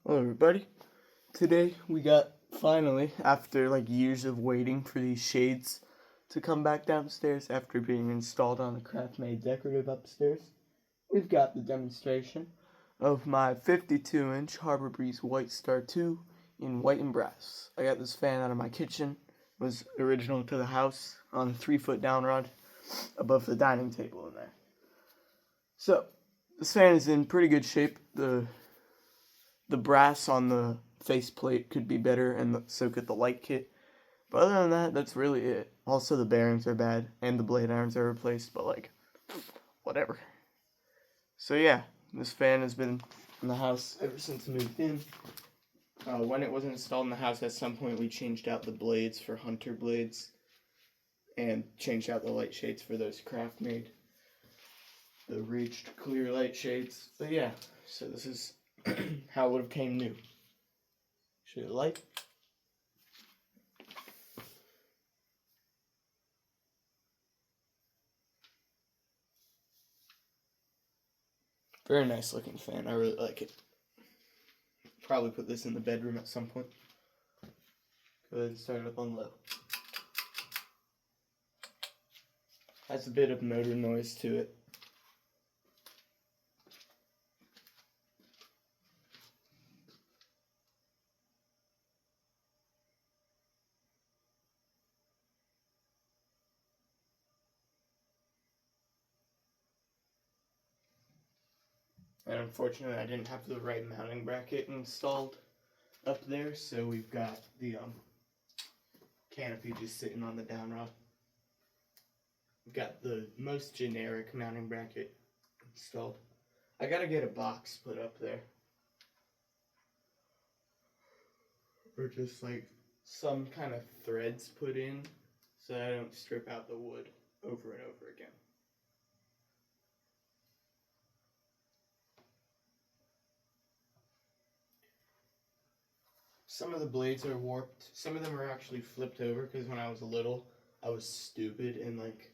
Hello everybody. Today we got, finally, after like years of waiting for these shades to come back downstairs after being installed on a craft-made decorative upstairs, we've got the demonstration of my 52-inch Harbor Breeze Whitestar 2 in white and brass. I got this fan out of my kitchen. It was original to the house on a 3-foot down rod above the dining table in there. So, this fan is in pretty good shape. The brass on the faceplate could be better, and so could the light kit. But other than that, that's really it. Also, the bearings are bad, and the blade irons are replaced, but like, whatever. So yeah, this fan has been in the house ever since I moved in. When it was installed in the house, at some point we changed out the blades for Hunter blades, and changed out the light shades for those craft-made, the reached clear light shades. But yeah, so this is how it would have came new. Should it light? Very nice looking fan. I really like it. Probably put this in the bedroom at some point. Go ahead and start it up on low. Has a bit of motor noise to it. And unfortunately I didn't have the right mounting bracket installed up there, so we've got the canopy just sitting on the down rod. We've got the most generic mounting bracket installed. I gotta get a box put up there. Or just like some kind of threads put in so I don't strip out the wood over and over again. Some of the blades are warped. Some of them are actually flipped over because when I was little, I was stupid and like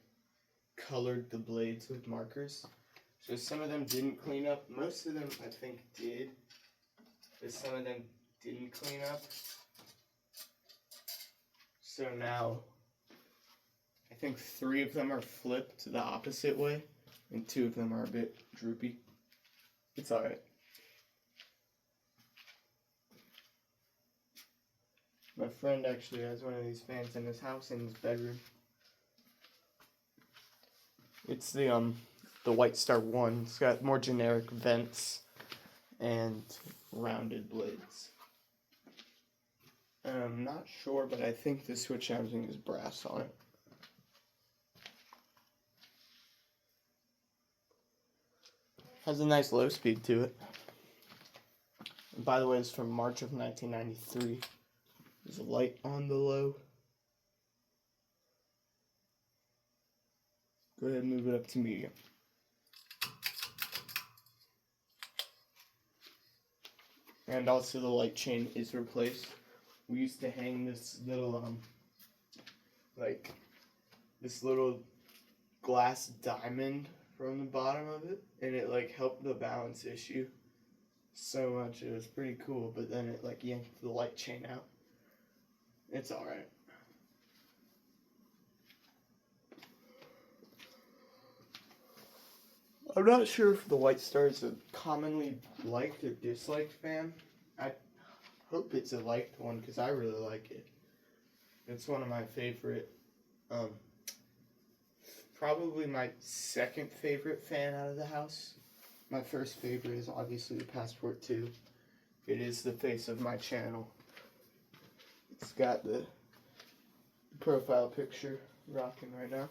colored the blades with markers. So some of them didn't clean up. Most of them I think did, but some of them didn't clean up. So now I think 3 of them are flipped the opposite way and 2 of them are a bit droopy. It's alright. My friend actually has one of these fans in his house, in his bedroom. It's the Whitestar 1. It's got more generic vents and rounded blades. I'm not sure, but I think the switch housing is brass on it. Has a nice low speed to it. And by the way, it's from March of 1993. There's a light on the low. Go ahead and move it up to medium. And also the light chain is replaced. We used to hang this little, this little glass diamond from the bottom of it, and it like helped the balance issue so much. It was pretty cool, but then it like yanked the light chain out. It's alright. I'm not sure if the Whitestar is a commonly liked or disliked fan. I hope it's a liked one because I really like it. It's one of my favorite, probably my second favorite fan out of the house. My first favorite is obviously the Passport 2. It is the face of my channel. It's got the profile picture rocking right now.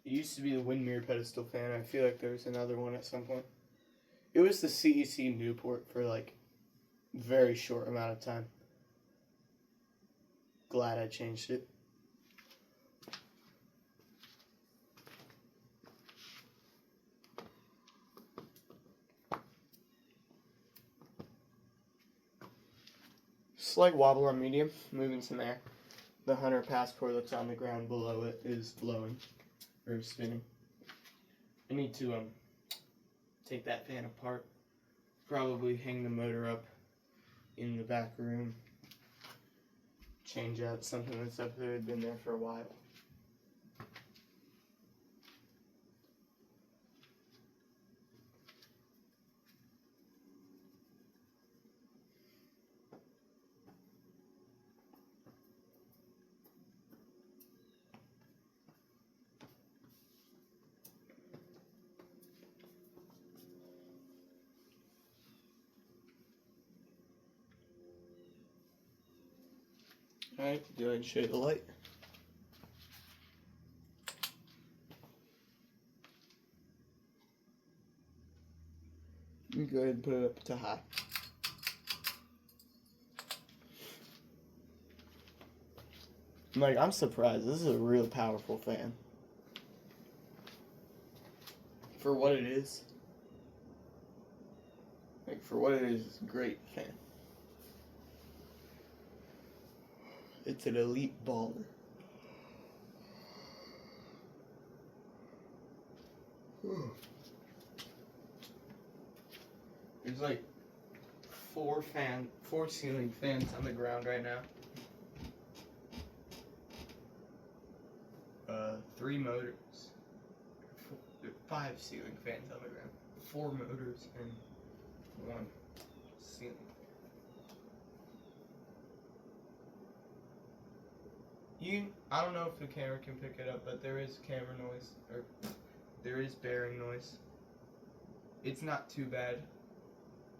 It used to be the Windmere pedestal fan. I feel like there was another one at some point. It was the CEC Newport for like a very short amount of time. Glad I changed it. Slight wobble on medium, moving some air. The Hunter Passport that's on the ground below it is blowing, or spinning. I need to take that fan apart, probably hang the motor up in the back room, change out something that's up there, had been there for a while. Alright, go ahead and show you the light. You go ahead and put it up to high. Like, I'm surprised. This is a real powerful fan. For what it is. Like, for what it is, it's a great fan. It's an elite baller. There's like four ceiling fans on the ground right now. 3 motors. 5 ceiling fans on the ground. 4 motors and 1 ceiling. I don't know if the camera can pick it up, but there is camera noise, or there is bearing noise. It's not too bad,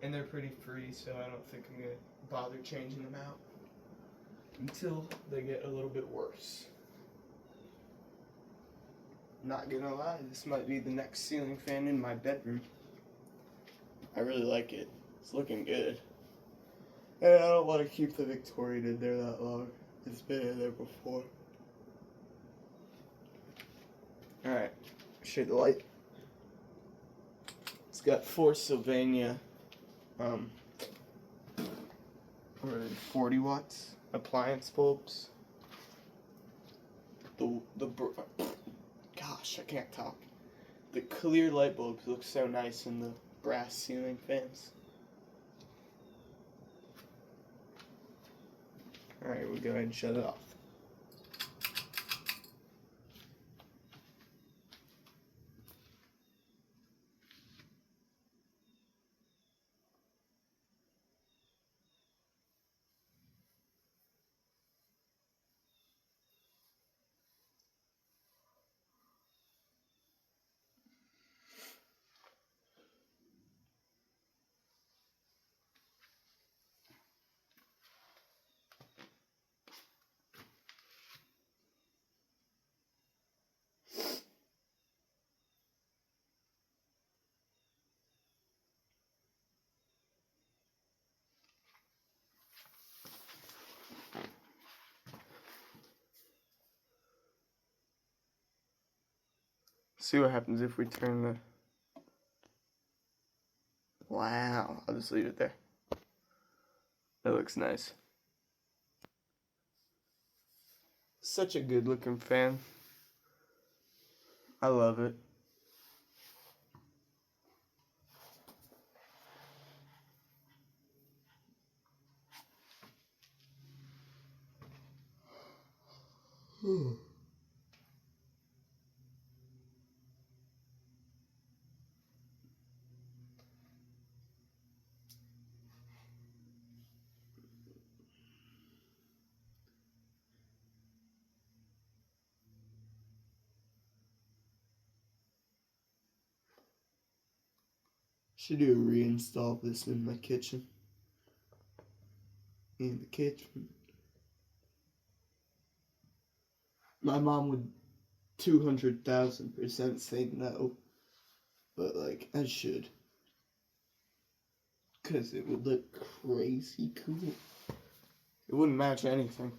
and they're pretty free, so I don't think I'm going to bother changing them out until they get a little bit worse. Not gonna lie, this might be the next ceiling fan in my bedroom. I really like it. It's looking good. And I don't want to keep the Victorian in there that long. It's been in there before. Alright, show the light. It's got 4 Sylvania 40 watts appliance bulbs. Gosh, I can't talk. The clear light bulbs look so nice in the brass ceiling fans. Alright, we'll go ahead and shut it off. See what happens if we turn the... Wow, I'll just leave it there. That looks nice. Such a good looking fan. I love it. Should do a reinstall of this in my kitchen. In the kitchen. My mom would 200,000% say no. But like, I should. Because it would look crazy cool. It wouldn't match anything.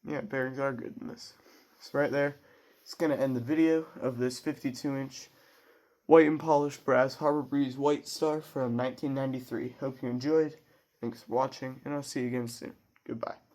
Yeah, bearings are good in this. So right there, it's going to end the video of this 52-inch white and polished brass Harbor Breeze Whitestar from 1993. Hope you enjoyed. Thanks for watching, and I'll see you again soon. Goodbye.